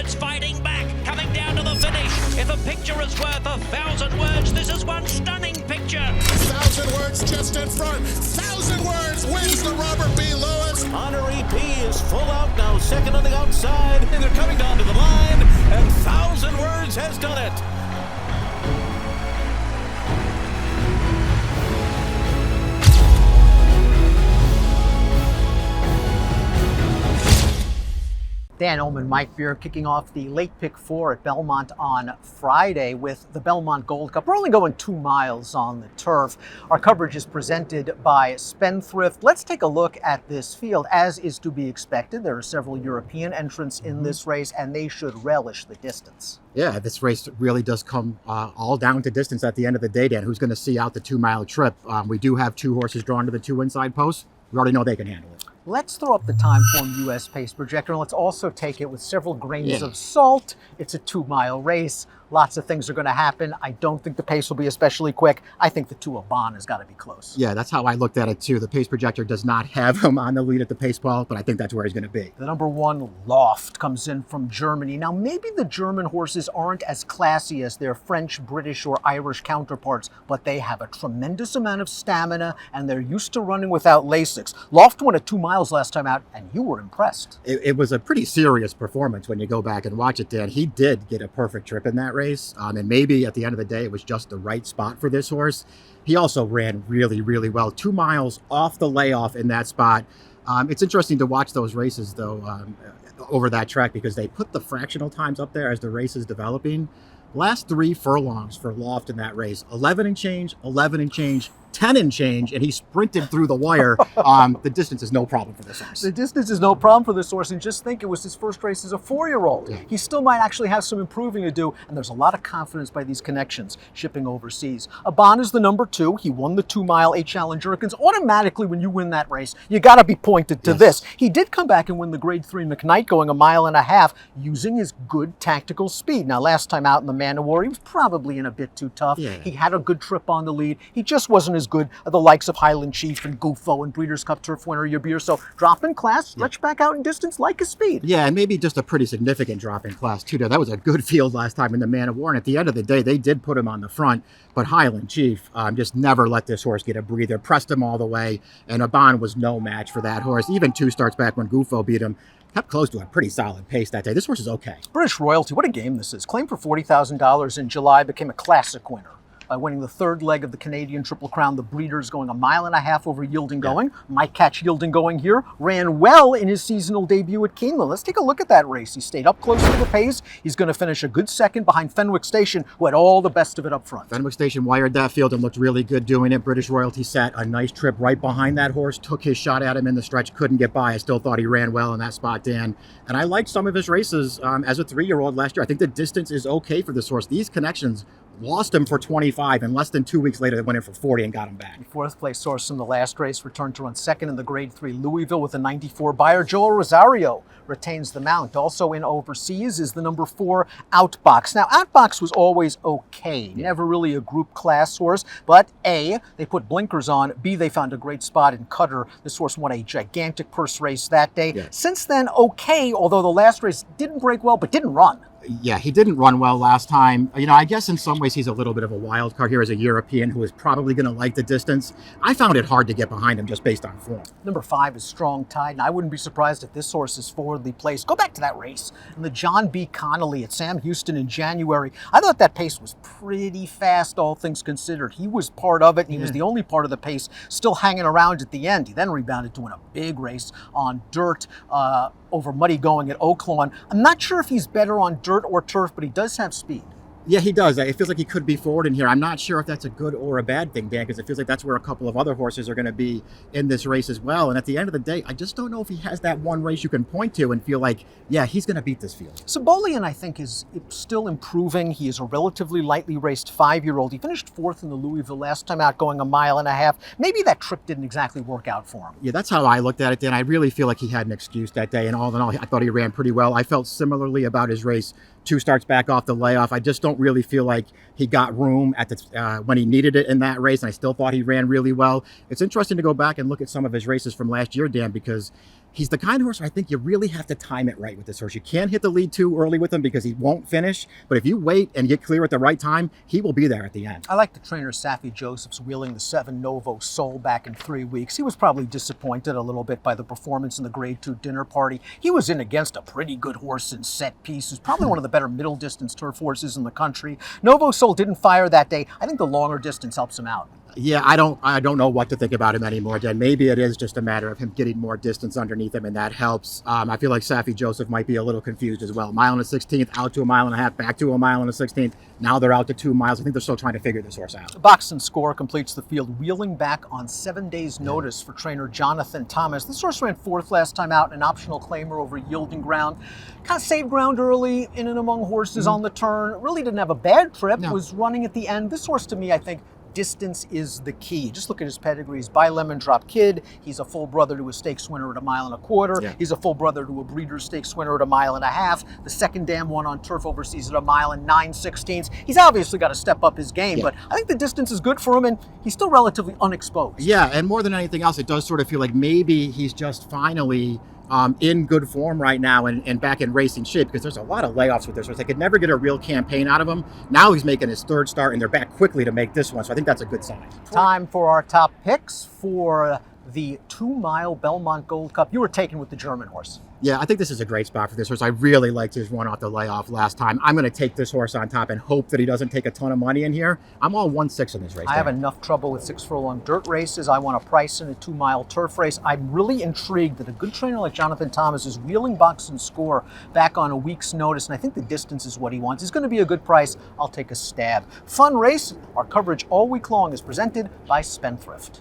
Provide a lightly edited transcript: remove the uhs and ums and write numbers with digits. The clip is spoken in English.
It's fighting back, coming down to the finish. If a picture is worth 1,000 words, this is one stunning picture. 1,000 words just in front. 1,000 words wins the Robert B. Lewis. Honoree P is full out now, second on the outside, and they're coming down to the line, and 1,000 words has done it. Dan Oman, Mike Beer kicking off the late pick 4 at Belmont on Friday with the Belmont Gold Cup. We're only going 2 miles on the turf. Our coverage is presented by Spendthrift. Let's take a look at this field. As is to be expected, there are several European entrants in this race, and they should relish the distance. Yeah, this race really does come all down to distance at the end of the day, Dan. Who's going to see out the 2 mile trip? We do have 2 horses drawn to the 2 inside posts. We already know they can handle it. Let's throw up the Timeform US Pace Projector, and let's also take it with several grains of salt. It's a 2 mile race. Lots of things are going to happen. I don't think the pace will be especially quick. I think the 2 of Bond has got to be close. Yeah, that's how I looked at it too. The pace projector does not have him on the lead at the pace ball, but I think that's where he's going to be. The number 1 Loft comes in from Germany. Now, maybe the German horses aren't as classy as their French, British, or Irish counterparts, but they have a tremendous amount of stamina, and they're used to running without Lasix. Loft won at 2 miles last time out, and you were impressed. It was a pretty serious performance when you go back and watch it, Dan. He did get a perfect trip in that race, and maybe at the end of the day, it was just the right spot for this horse. He also ran really, really well. 2 miles off the layoff in that spot. It's interesting to watch those races, though, over that track, because they put the fractional times up there as the race is developing. Last 3 furlongs for Loft in that race, 11 and change, 11 and change, 10 and change, and he sprinted through the wire. The distance is no problem for this horse. The distance is no problem for this horse, and just think it was his first race as a 4-year-old. Yeah. He still might actually have some improving to do, and there's a lot of confidence by these connections shipping overseas. Aban is the number 2. He won the 2 mile 8 Challenge Jerkins. Automatically, when you win that race, you got to be pointed to this. He did come back and win the Grade 3 McKnight going 1.5 miles using his good tactical speed. Now, last time out in the Man of War, he was probably in a bit too tough. Yeah. He had a good trip on the lead. He just wasn't as good as the likes of Highland Chief and Gufo and Breeders' Cup Turf winner Yabir. So drop in class, stretch back out in distance, like his speed. Yeah, and maybe just a pretty significant drop in class too. That was a good field last time in the Man of War, and at the end of the day, they did put him on the front, but Highland Chief just never let this horse get a breather, pressed him all the way, and Aban was no match for that horse. Even 2 starts back when Gufo beat him, kept close to a pretty solid pace that day. This horse is okay. British Royalty, what a game this is. Claimed for $40,000 in July, became a classic winner by winning the 3rd leg of the Canadian Triple Crown. The Breeders going 1.5 miles over Yielding Going. Might catch Yielding Going here. Ran well in his seasonal debut at Keeneland. Let's take a look at that race. He stayed up close to the pace. He's going to finish a good second behind Fenwick Station, who had all the best of it up front. Fenwick Station wired that field and looked really good doing it. British Royalty sat a nice trip right behind that horse, took his shot at him in the stretch, couldn't get by. I still thought he ran well in that spot, Dan. And I liked some of his races as a 3-year-old last year. I think the distance is okay for this horse. These connections lost him for 25, and less than 2 weeks later, they went in for 40 and got him back. 4th place horse in the last race returned to run 2nd in the Grade 3 Louisville with a 94 buyer. Joel Rosario retains the mount. Also in overseas is the number 4 Outbox. Now, Outbox was always okay, never really a group class horse, but A, they put blinkers on, B, they found a great spot in Cutter. This horse won a gigantic purse race that day. Yeah. Since then, okay, although the last race didn't break well, but didn't run. Yeah, he didn't run well last time. You know, I guess in some ways he's a little bit of a wild card here as a European who is probably going to like the distance. I found it hard to get behind him just based on form. Number 5 is Strong Tide, and I wouldn't be surprised if this horse is forwardly placed. Go back to that race in the John B. Connolly at Sam Houston in January. I thought that pace was pretty fast, all things considered. He was part of it, and he was the only part of the pace still hanging around at the end. He then rebounded to win a big race on dirt over muddy going at Oaklawn. I'm not sure if he's better on dirt or turf, but he does have speed. Yeah, he does. It feels like he could be forward in here. I'm not sure if that's a good or a bad thing, Dan, because it feels like that's where a couple of other horses are going to be in this race as well. And at the end of the day, I just don't know if he has that one race you can point to and feel like, yeah, he's going to beat this field. Sabolian, I think, is still improving. He is a relatively lightly raced 5-year-old. He finished 4th in the Louisville last time out, going 1.5 miles. Maybe that trip didn't exactly work out for him. Yeah, that's how I looked at it, Dan. I really feel like he had an excuse that day. And all in all, I thought he ran pretty well. I felt similarly about his race 2 starts back off the layoff. I just don't really feel like he got room at the when he needed it in that race, and I still thought he ran really well. It's interesting to go back and look at some of his races from last year, Dan, because He's the kind of horse where I think you really have to time it right with this horse. You can't hit the lead too early with him because he won't finish. But if you wait and get clear at the right time, he will be there at the end. I like the trainer Safi Josephs wheeling the 7 Novo Soul back in 3 weeks. He was probably disappointed a little bit by the performance in the Grade 2 dinner party. He was in against a pretty good horse in Set Piece, who's probably one of the better middle distance turf horses in the country. Novo Soul didn't fire that day. I think the longer distance helps him out. Yeah, I don't know what to think about him anymore, Jen. Maybe it is just a matter of him getting more distance underneath him, and that helps. I feel like Safi Joseph might be a little confused as well. Mile and a 16th, out to a mile and a half, back to a mile and a 16th. Now they're out to 2 miles. I think they're still trying to figure this horse out. Box and Score completes the field, wheeling back on 7 days' notice for trainer Jonathan Thomas. This horse ran 4th last time out, an optional claimer over yielding ground. Kind of saved ground early in and among horses on the turn. Really didn't have a bad trip. No. Was running at the end. This horse, to me, I think, distance is the key. Just look at his pedigree. He's by Lemon Drop Kid. He's a full brother to a stakes winner at a 1.25 miles. Yeah. He's a full brother to a Breeders' Stakes winner at a 1.5 miles. The second dam won on turf overseas at a 1 9/16. He's obviously got to step up his game, but I think the distance is good for him, and he's still relatively unexposed. Yeah, and more than anything else, it does sort of feel like maybe he's just finally in good form right now and back in racing shape, because there's a lot of layoffs with this horse. They could never get a real campaign out of him. Now he's making his 3rd start, and they're back quickly to make this one, so I think that's a good sign. Time for our top picks for the 2-mile Belmont Gold Cup. You were taken with the German horse. Yeah, I think this is a great spot for this horse. I really liked his run off the layoff last time. I'm going to take this horse on top and hope that he doesn't take a ton of money in here. I'm all 1-6 in this race. I have enough trouble with 6 furlong dirt races. I want a price in a 2-mile turf race. I'm really intrigued that a good trainer like Jonathan Thomas is wheeling Box and Score back on a week's notice, and I think the distance is what he wants. It's going to be a good price. I'll take a stab. Fun race. Our coverage all week long is presented by Spendthrift.